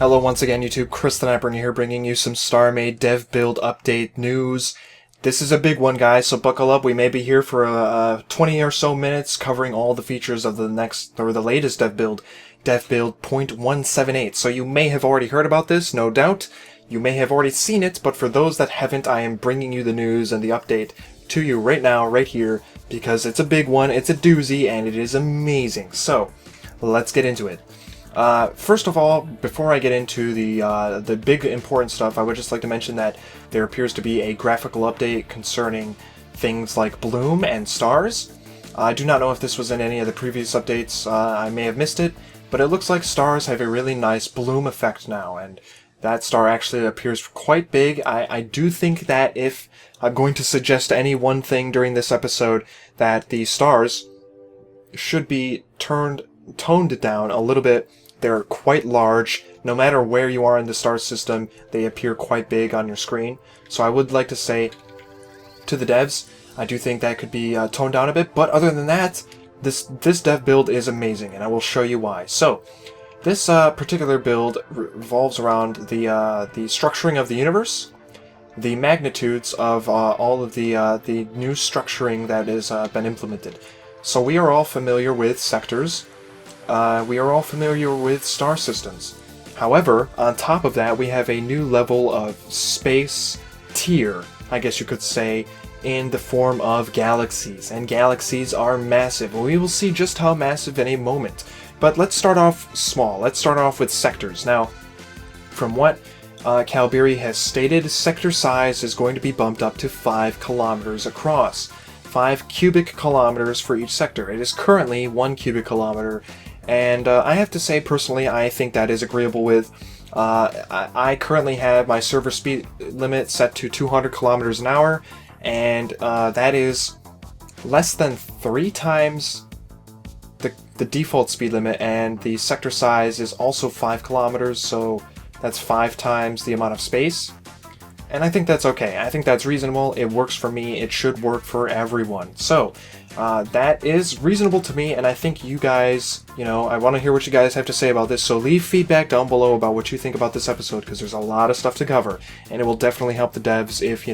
Hello once again YouTube, Chris the Kniper here bringing you some StarMade dev build update news. This is a big one guys, so buckle up. We may be here for 20 or so minutes covering all the features of the latest dev build 0.178. So you may have already heard about this, no doubt. You may have already seen it, but for those that haven't, I am bringing you the news and the update to you right now, right here, because it's a big one, it's a doozy, and it is amazing. So, let's get into it. First of all, before I get into the big important stuff, I would just like to mention that there appears to be a graphical update concerning things like bloom and stars. I do not know if this was in any of the previous updates, I may have missed it, but it looks like stars have a really nice bloom effect now, and that star actually appears quite big. I do think that if I'm going to suggest any one thing during this episode, that the stars should be toned down a little bit. They're quite large. No matter where you are in the star system, they appear quite big on your screen. So I would like to say to the devs, I do think that could be toned down a bit, but other than that, this dev build is amazing, and I will show you why. So, this particular build revolves around the structuring of the universe, the magnitudes of all of the new structuring that has been implemented. So we are all familiar with sectors. We are all familiar with star systems. However, on top of that, we have a new level of space tier, I guess you could say, in the form of galaxies. And galaxies are massive. We will see just how massive in a moment. But let's start off small. Let's start off with sectors. Now, from what Calberry has stated, sector size is going to be bumped up to 5 kilometers across. 5 cubic kilometers for each sector. It is currently 1 cubic kilometer. And I have to say, personally, I think that is agreeable with. I currently have my server speed limit set to 200 kilometers an hour, and that is less than 3 times the default speed limit, and the sector size is also 5 kilometers, so that's 5 times the amount of space. And I think that's okay. I think that's reasonable. It works for me. It should work for everyone. So, that is reasonable to me, and I think you guys, I want to hear what you guys have to say about this, so leave feedback down below about what you think about this episode, because there's a lot of stuff to cover, and it will definitely help the devs if,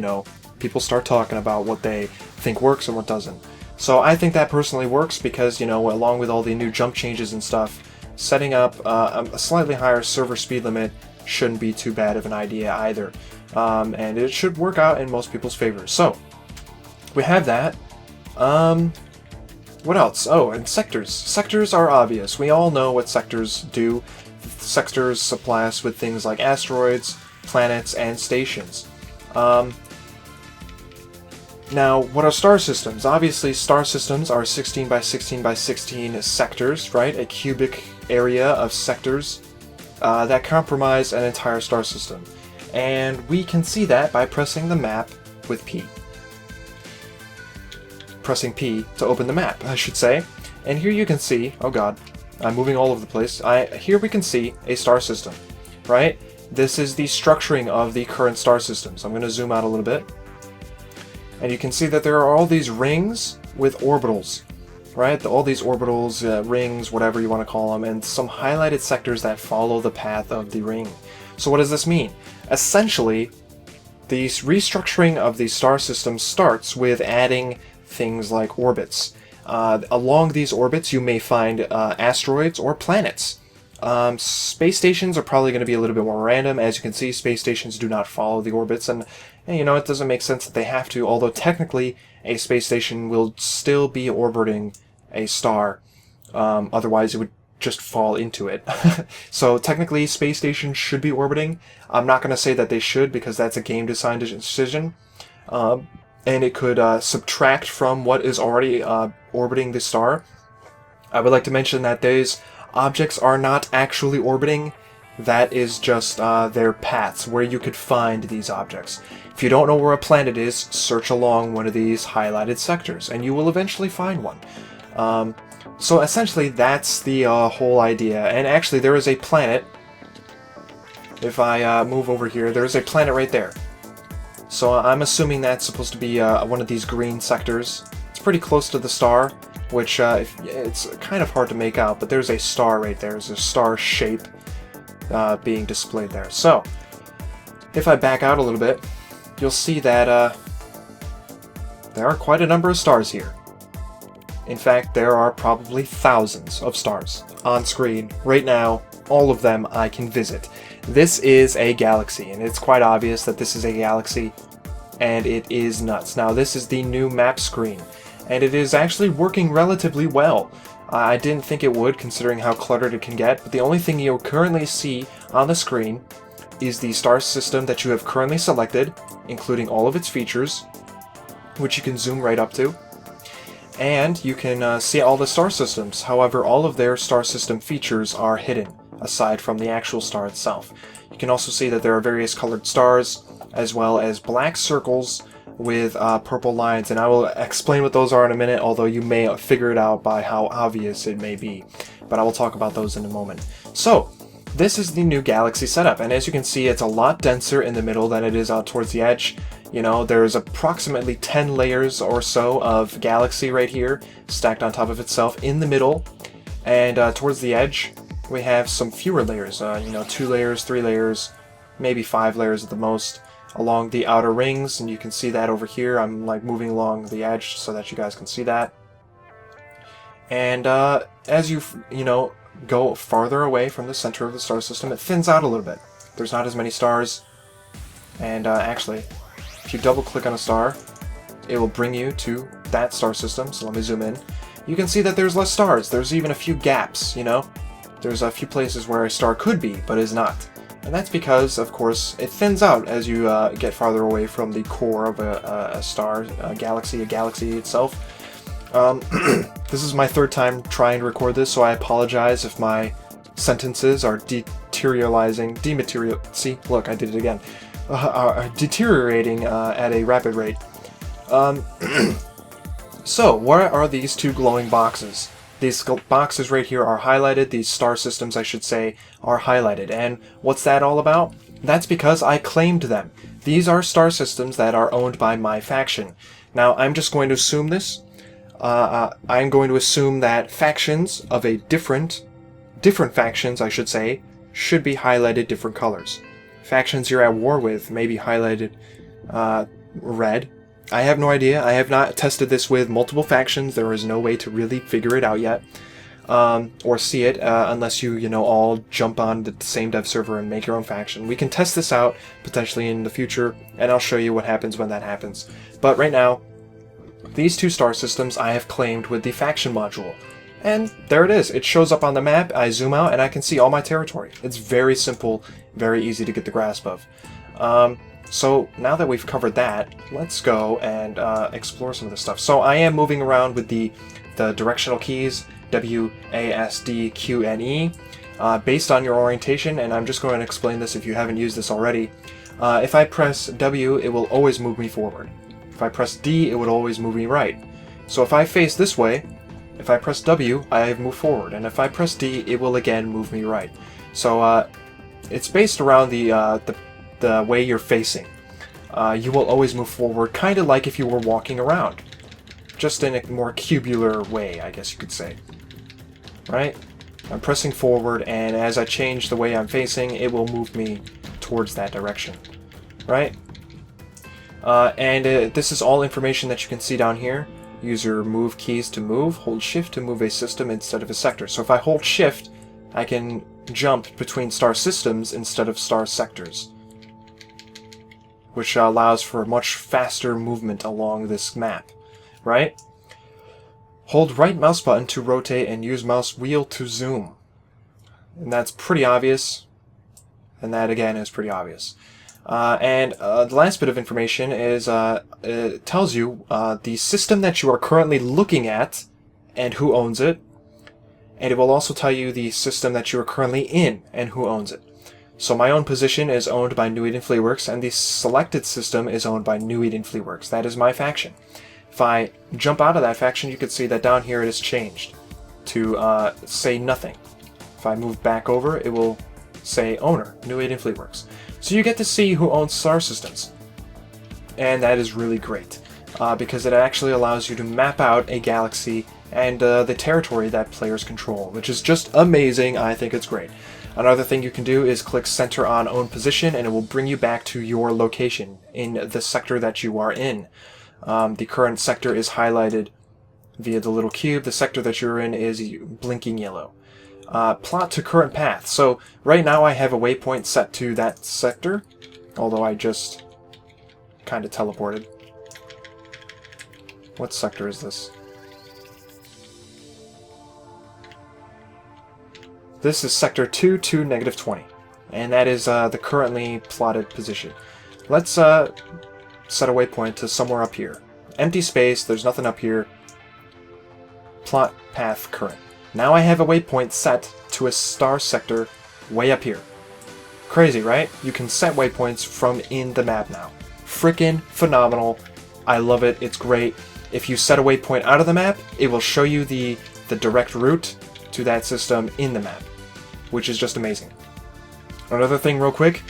people start talking about what they think works and what doesn't. So I think that personally works because, along with all the new jump changes and stuff, setting up a slightly higher server speed limit shouldn't be too bad of an idea either. And it should work out in most people's favor. So, we have that. What else? Oh, and sectors. Sectors are obvious. We all know what sectors do. Sectors supply us with things like asteroids, planets, and stations. Now, what are star systems? Obviously, star systems are 16 by 16 by 16 sectors, right? A cubic area of sectors that comprise an entire star system. And we can see that by pressing the map with P. Pressing P to open the map, I should say. And here you can see, oh god, I'm moving all over the place. Here we can see a star system, right? This is the structuring of the current star systems. I'm going to zoom out a little bit. And you can see that there are all these rings with orbitals, right? All these orbitals, rings, whatever you want to call them, and some highlighted sectors that follow the path of the ring. So what does this mean? Essentially, the restructuring of the star system starts with adding things like orbits. Along these orbits, you may find asteroids or planets. Space stations are probably going to be a little bit more random. As you can see, space stations do not follow the orbits, and it doesn't make sense that they have to, although technically a space station will still be orbiting a star. Otherwise, it would just fall into it. So technically, space stations should be orbiting. I'm not going to say that they should, because that's a game design decision. And it could subtract from what is already orbiting the star. I would like to mention that these objects are not actually orbiting. That is just their paths, where you could find these objects. If you don't know where a planet is, search along one of these highlighted sectors, and you will eventually find one. So essentially, that's the whole idea. And actually, there is a planet. If I move over here, there is a planet right there. So I'm assuming that's supposed to be one of these green sectors. It's pretty close to the star, which it's kind of hard to make out, but there's a star right there. There's a star shape. being displayed there. So, if I back out a little bit, you'll see that there are quite a number of stars here. In fact, there are probably thousands of stars on screen right now. All of them I can visit. This is a galaxy, and it's quite obvious that this is a galaxy, and it is nuts. Now, this is the new map screen, and it is actually working relatively well. I didn't think it would, considering how cluttered it can get, but the only thing you'll currently see on the screen is the star system that you have currently selected, including all of its features, which you can zoom right up to. And you can see all the star systems. However, all of their star system features are hidden, aside from the actual star itself. You can also see that there are various colored stars, as well as black circles with purple lines, and I will explain what those are in a minute, although you may figure it out by how obvious it may be. But I will talk about those in a moment. So, this is the new galaxy setup, and as you can see, it's a lot denser in the middle than it is out towards the edge. You know, there's approximately 10 layers or so of galaxy right here, stacked on top of itself in the middle, and towards the edge, we have some fewer layers, 2 layers, 3 layers, maybe 5 layers at the most, along the outer rings, and you can see that over here. I'm like moving along the edge so that you guys can see that. And as you go farther away from the center of the star system, it thins out a little bit. There's not as many stars, and actually, if you double click on a star, it will bring you to that star system. So let me zoom in. You can see that there's less stars. There's even a few gaps, There's a few places where a star could be, but is not. And that's because, of course, it thins out as you get farther away from the core of a star, a galaxy itself. This is my third time trying to record this, so I apologize if my sentences are deteriorating at a rapid rate. So, what are these two glowing boxes? These boxes right here are highlighted, these star systems, I should say, are highlighted. And what's that all about? That's because I claimed them. These are star systems that are owned by my faction. Now, I'm just going to assume this. I'm going to assume that factions of a different factions, I should say, should be highlighted different colors. Factions you're at war with may be highlighted red. I have no idea. I have not tested this with multiple factions. There is no way to really figure it out yet, or see it, unless you all jump on the same dev server and make your own faction. We can test this out potentially in the future, and I'll show you what happens when that happens. But right now, these two star systems I have claimed with the faction module. And there it is. It shows up on the map. I zoom out and I can see all my territory. It's very simple, very easy to get the grasp of. So now that we've covered that, let's go and explore some of this stuff. So I am moving around with the directional keys, W, A, S, D, Q, and E, based on your orientation, and I'm just going to explain this if you haven't used this already. If I press W, it will always move me forward. If I press D, it would always move me right. So if I face this way, if I press W, I move forward, and if I press D, it will again move me right. So it's based around the way you're facing. You will always move forward, kind of like if you were walking around. Just in a more cubular way, I guess you could say. Right? I'm pressing forward, and as I change the way I'm facing, it will move me towards that direction. Right? This is all information that you can see down here. Use your move keys to move. Hold shift to move a system instead of a sector. So if I hold shift, I can jump between star systems instead of star sectors, which allows for much faster movement along this map, right? Hold right mouse button to rotate and use mouse wheel to zoom. And that's pretty obvious. And that again is pretty obvious. The last bit of information is it tells you the system that you are currently looking at and who owns it. And it will also tell you the system that you are currently in and who owns it. So my own position is owned by New Eden Fleetworks, and the selected system is owned by New Eden Fleetworks. That is my faction. If I jump out of that faction, you can see that down here it has changed to say nothing. If I move back over, it will say owner, New Eden Fleetworks. So you get to see who owns star systems. And that is really great, because it actually allows you to map out a galaxy and the territory that players control, which is just amazing. I think it's great. Another thing you can do is click center on own position, and it will bring you back to your location in the sector that you are in. The current sector is highlighted via the little cube. The sector that you're in is blinking yellow. Plot to current path. So right now I have a waypoint set to that sector, although I just kind of teleported. What sector is this? This is sector 2 to -20, and that is the currently plotted position. Let's set a waypoint to somewhere up here. Empty space, there's nothing up here. Plot path current. Now I have a waypoint set to a star sector way up here. Crazy, right? You can set waypoints from in the map now. Frickin' phenomenal. I love it. It's great. If you set a waypoint out of the map, it will show you the direct route to that system in the map, which is just amazing. Another thing real quick,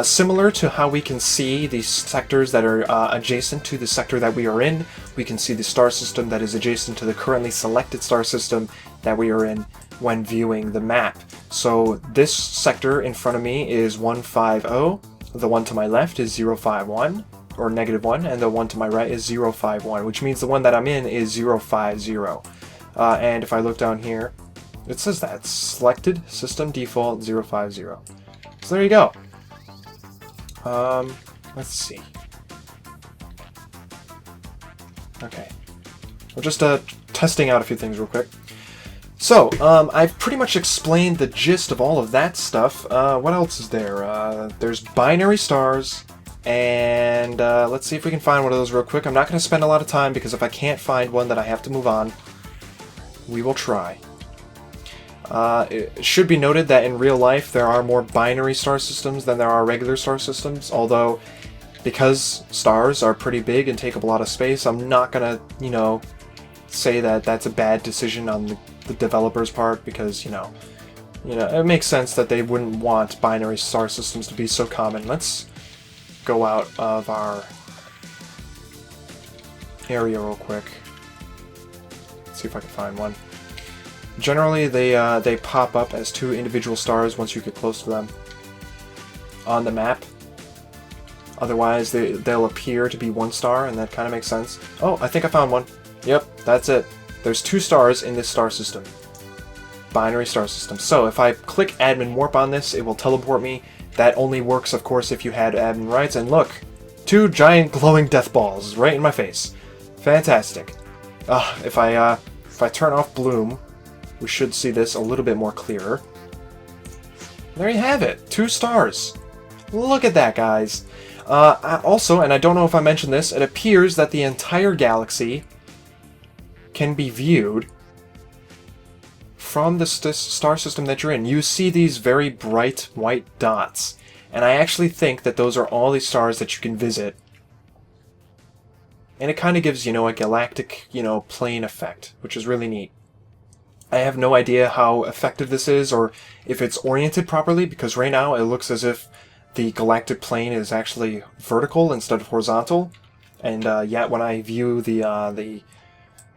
similar to how we can see the sectors that are adjacent to the sector that we are in, we can see the star system that is adjacent to the currently selected star system that we are in when viewing the map. So this sector in front of me is 150, the one to my left is 051, or -1, and the one to my right is 051, which means the one that I'm in is 050. And if I look down here, it says that selected system default 050. So there you go. Let's see. Okay, we're just testing out a few things real quick. So I've pretty much explained the gist of all of that stuff. What else is there? There's binary stars, and let's see if we can find one of those real quick. I'm not going to spend a lot of time, because if I can't find one, then I have to move on. We will try. It should be noted that in real life there are more binary star systems than there are regular star systems, although because stars are pretty big and take up a lot of space, I'm not gonna, you know, say that that's a bad decision on the developer's part, because, you know, it makes sense that they wouldn't want binary star systems to be so common. Let's go out of our area real quick. Let's see if I can find one. Generally, they pop up as two individual stars once you get close to them on the map. Otherwise, they'll appear to be one star, and that kind of makes sense. Oh, I think I found one. Yep, that's it. There's two stars in this star system. Binary star system. So if I click admin warp on this, it will teleport me. That only works, of course, if you had admin rights. And look, two giant glowing death balls right in my face. Fantastic. If I turn off bloom, we should see this a little bit more clearer. There you have it. 2 stars. Look at that, guys. Also, and I don't know if I mentioned this, it appears that the entire galaxy can be viewed from the star system that you're in. You see these very bright white dots, and I actually think that those are all the stars that you can visit. And it kind of gives, you know, a galactic, you know, plane effect, which is really neat. I have no idea how effective this is, or if it's oriented properly, because right now it looks as if the galactic plane is actually vertical instead of horizontal. And yet when I view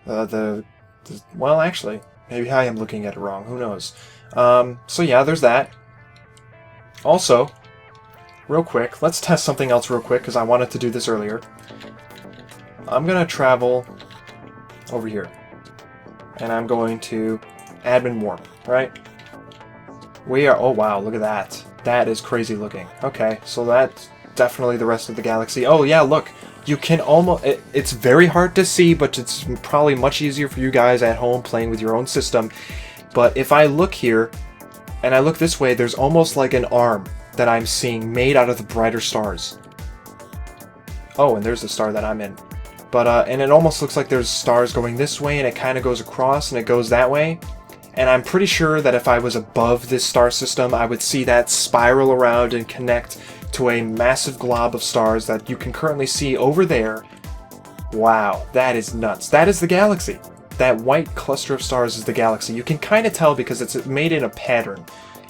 well, actually, maybe I am looking at it wrong. Who knows? So yeah, there's that. Also, real quick, let's test something else real quick, because I wanted to do this earlier. I'm gonna travel over here, and I'm going to admin warp, right? We are, oh wow, look at that. That is crazy looking. Okay, so that's definitely the rest of the galaxy. Oh yeah, look, you can almost, it's very hard to see, but it's probably much easier for you guys at home playing with your own system. But if I look here, and I look this way, there's almost like an arm that I'm seeing made out of the brighter stars. Oh, and there's the star that I'm in. But, and it almost looks like there's stars going this way, and it kind of goes across, and it goes that way. And I'm pretty sure that if I was above this star system, I would see that spiral around and connect to a massive glob of stars that you can currently see over there. Wow, that is nuts. That is the galaxy. That white cluster of stars is the galaxy. You can kind of tell because it's made in a pattern.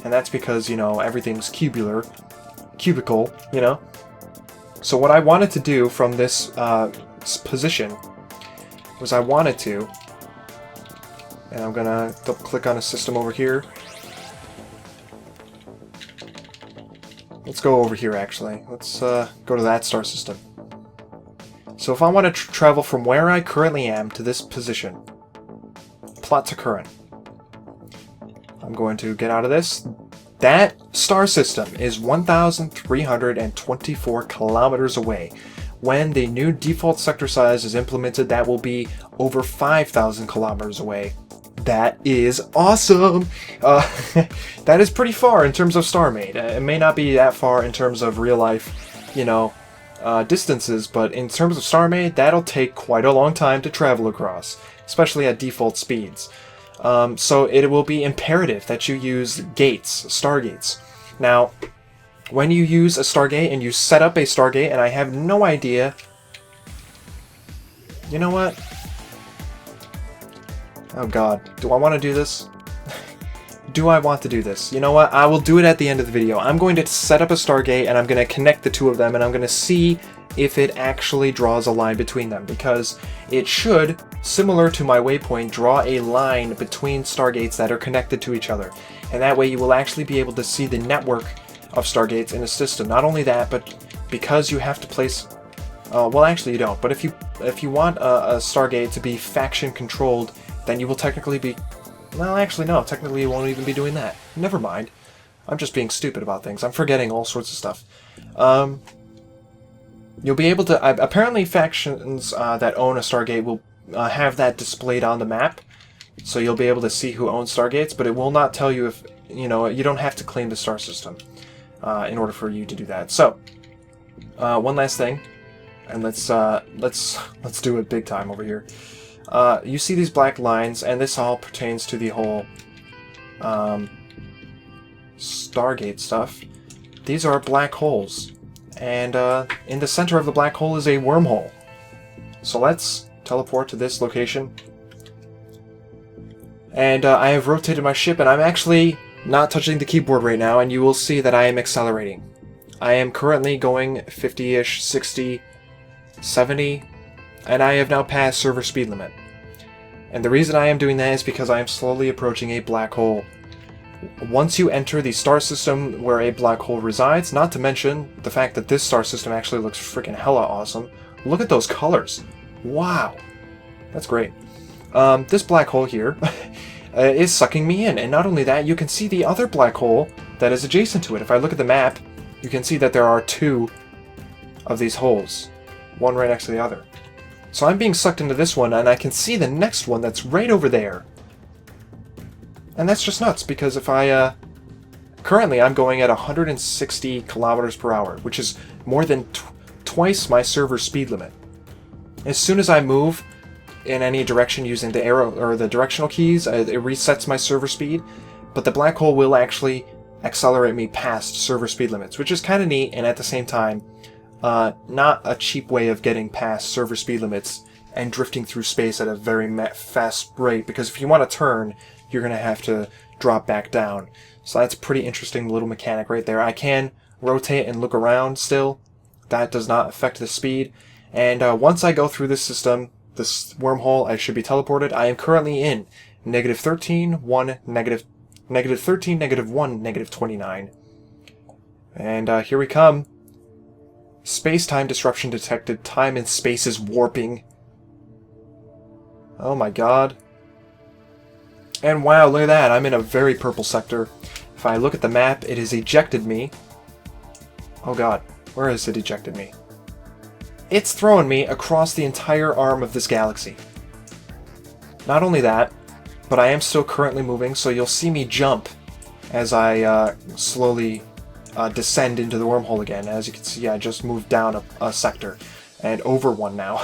And that's because, you know, everything's cubical, you know? So what I wanted to do from this position was I wanted to And I'm gonna double click on a system over here. Let's go over here actually. Let's go to that star system. So if I want to travel from where I currently am to this position, plot to current. I'm going to get out of this. That star system is 1,324 kilometers away. When the new default sector size is implemented, that will be over 5,000 kilometers away. That is awesome! That is pretty far in terms of StarMade. It may not be that far in terms of real life, you know, distances, but in terms of StarMade, that'll take quite a long time to travel across, especially at default speeds. So it will be imperative that you use gates, stargates. Now, when you use a stargate and you set up a stargate, and I have no idea... You know what? Oh god, do I want to do this? Do I want to do this? You know what? I will do it at the end of the video. I'm going to set up a stargate and I'm going to connect the two of them and I'm going to see if it actually draws a line between them, because it should, similar to my waypoint, draw a line between stargates that are connected to each other. And that way you will actually be able to see the network of stargates in a system. Not only that, but because you have to place... well, actually you don't, but if you want a stargate to be faction controlled, then you will technically be... Well, actually, no. Technically, you won't even be doing that. Never mind. I'm just being stupid about things. I'm forgetting all sorts of stuff. You'll be able to... apparently, factions that own a Stargate will have that displayed on the map. So you'll be able to see who owns Stargates, but it will not tell you if... You know, you don't have to claim the star system in order for you to do that. So, one last thing. And let's do it big time over here. You see these black lines, and this all pertains to the whole Stargate stuff. These are black holes, and in the center of the black hole is a wormhole. So let's teleport to this location. And I have rotated my ship, and I'm actually not touching the keyboard right now, and you will see that I am accelerating. I am currently going 50-ish, 60, 70, and I have now passed server speed limit. And the reason I am doing that is because I am slowly approaching a black hole. Once you enter the star system where a black hole resides, not to mention the fact that this star system actually looks freaking hella awesome. Look at those colors. Wow. That's great. This black hole here is sucking me in, and not only that, you can see the other black hole that is adjacent to it. If I look at the map, you can see that there are two of these holes, one right next to the other. So I'm being sucked into this one, and I can see the next one that's right over there. And that's just nuts, because if I, currently I'm going at 160 kilometers per hour, which is more than twice my server speed limit. As soon as I move in any direction using the arrow, or the directional keys, it resets my server speed, but the black hole will actually accelerate me past server speed limits, which is kind of neat, and at the same time, not a cheap way of getting past server speed limits and drifting through space at a very fast rate, because if you want to turn, you're going to have to drop back down. So that's a pretty interesting little mechanic right there. I can rotate and look around still. That does not affect the speed. And once I go through this system, this wormhole, I should be teleported. I am currently in -13, 1, -13, -1, -29. And here we come. Space-time disruption detected. Time and space is warping. Oh my god. And wow, look at that. I'm in a very purple sector. If I look at the map, it has ejected me. Oh god. Where has it ejected me? It's thrown me across the entire arm of this galaxy. Not only that, but I am still currently moving, so you'll see me jump as I slowly descend into the wormhole again. As you can see, I just moved down a sector and over one now.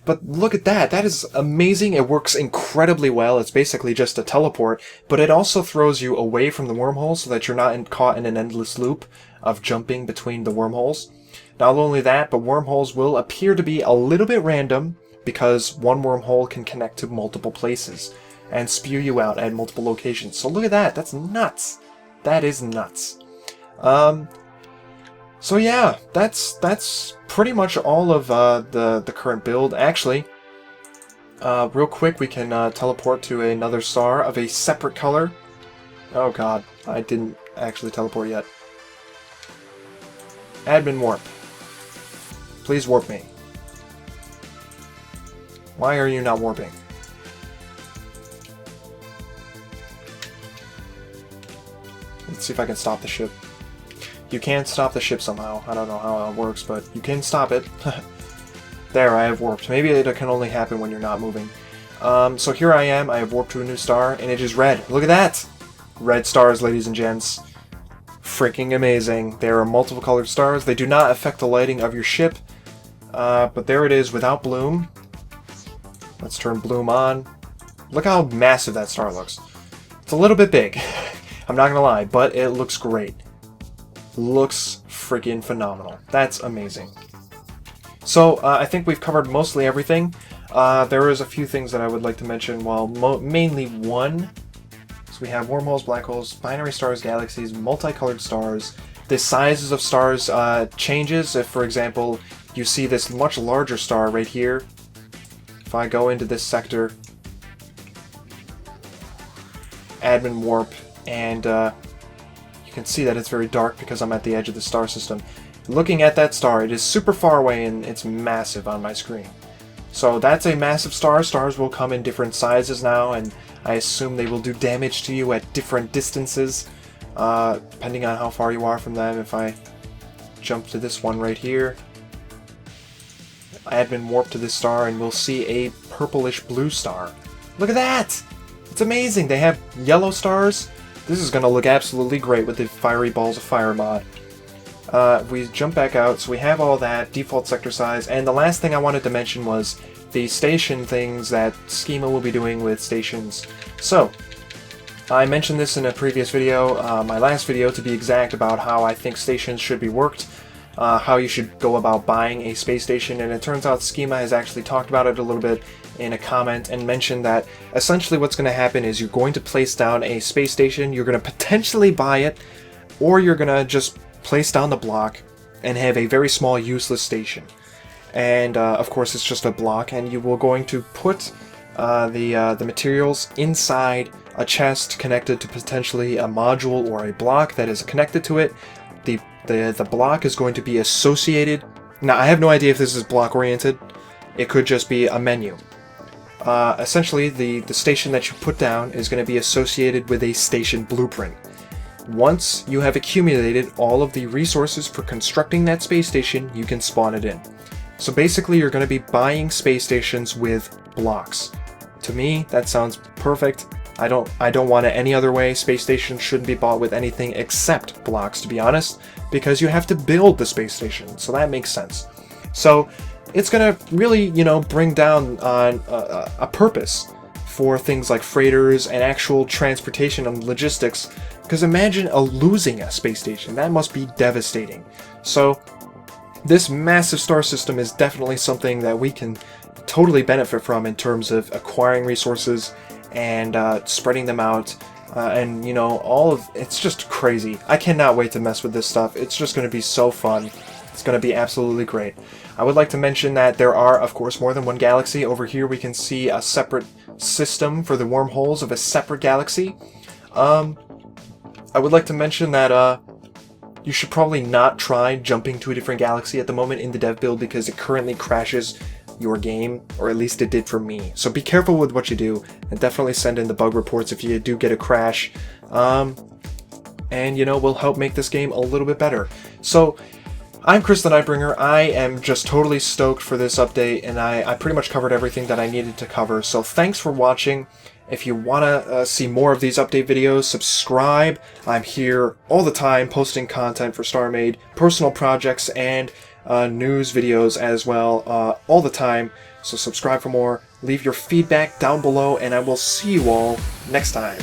But look at that. That is amazing. It works incredibly well. It's basically just a teleport, but it also throws you away from the wormhole so that you're not caught in an endless loop of jumping between the wormholes. Not only that, but wormholes will appear to be a little bit random because one wormhole can connect to multiple places and spew you out at multiple locations. So look at that. That's nuts. That is nuts. So yeah, that's pretty much all of the current build. Actually, Real quick, we can teleport to another star of a separate color. Oh god, I didn't actually teleport yet. Admin warp. Please warp me. Why are you not warping? Let's see if I can stop the ship. You can stop the ship somehow. I don't know how it works, but you can stop it. There, I have warped. Maybe it can only happen when you're not moving. So here I am. I have warped to a new star, and it is red. Look at that! Red stars, ladies and gents. Freaking amazing. There are multiple colored stars. They do not affect the lighting of your ship. But there it is without bloom. Let's turn bloom on. Look how massive that star looks. It's a little bit big. I'm not gonna lie, but it looks great. Looks freaking phenomenal. That's amazing. So, I think we've covered mostly everything. There is a few things that I would like to mention, well, mainly one. So we have wormholes, black holes, binary stars, galaxies, multicolored stars. The sizes of stars changes. If, for example, you see this much larger star right here, if I go into this sector, admin warp, and you can see that it's very dark because I'm at the edge of the star system. Looking at that star, it is super far away and it's massive on my screen. So that's a massive star. Stars will come in different sizes now, and I assume they will do damage to you at different distances, depending on how far you are from them. If I jump to this one right here, admin warp to this star, and we'll see a purplish blue star. Look at that! It's amazing! They have yellow stars. This is going to look absolutely great with the Fiery Balls of Fire mod. We jump back out, so we have all that, default sector size, and the last thing I wanted to mention was the station things that Schema will be doing with stations. So, I mentioned this in a previous video, my last video to be exact, about how I think stations should be worked, how you should go about buying a space station, and it turns out Schema has actually talked about it a little bit in a comment and mentioned that essentially what's going to happen is you're going to place down a space station, you're going to potentially buy it, or you're going to just place down the block and have a very small useless station. And of course it's just a block, and you will going to put the materials inside a chest connected to potentially a module or a block that is connected to it. The block is going to be associated. Now I have no idea if this is block oriented. It could just be a menu. Essentially the station that you put down is going to be associated with a station blueprint. Once you have accumulated all of the resources for constructing that space station, you can spawn it in. So basically you're going to be buying space stations with blocks. To me, that sounds perfect. I don't want it any other way. Space stations shouldn't be bought with anything except blocks, to be honest, because you have to build the space station, so that makes sense. So it's going to really, bring down on a purpose for things like freighters and actual transportation and logistics, because imagine losing a space station. That must be devastating. So this massive star system is definitely something that we can totally benefit from in terms of acquiring resources and spreading them out, and it's just crazy. I cannot wait to mess with this stuff. It's just going to be so fun. It's going to be absolutely great. I would like to mention that there are, of course, more than one galaxy. Over here we can see a separate system for the wormholes of a separate galaxy. I would like to mention that you should probably not try jumping to a different galaxy at the moment in the dev build, because it currently crashes your game, or at least it did for me. So be careful with what you do, and definitely send in the bug reports if you do get a crash. And we'll help make this game a little bit better. So I'm Chris the Nightbringer. I am just totally stoked for this update, and I pretty much covered everything that I needed to cover. So thanks for watching. If you want to see more of these update videos, subscribe. I'm here all the time posting content for StarMade, personal projects, and news videos as well, all the time. So subscribe for more. Leave your feedback down below, and I will see you all next time.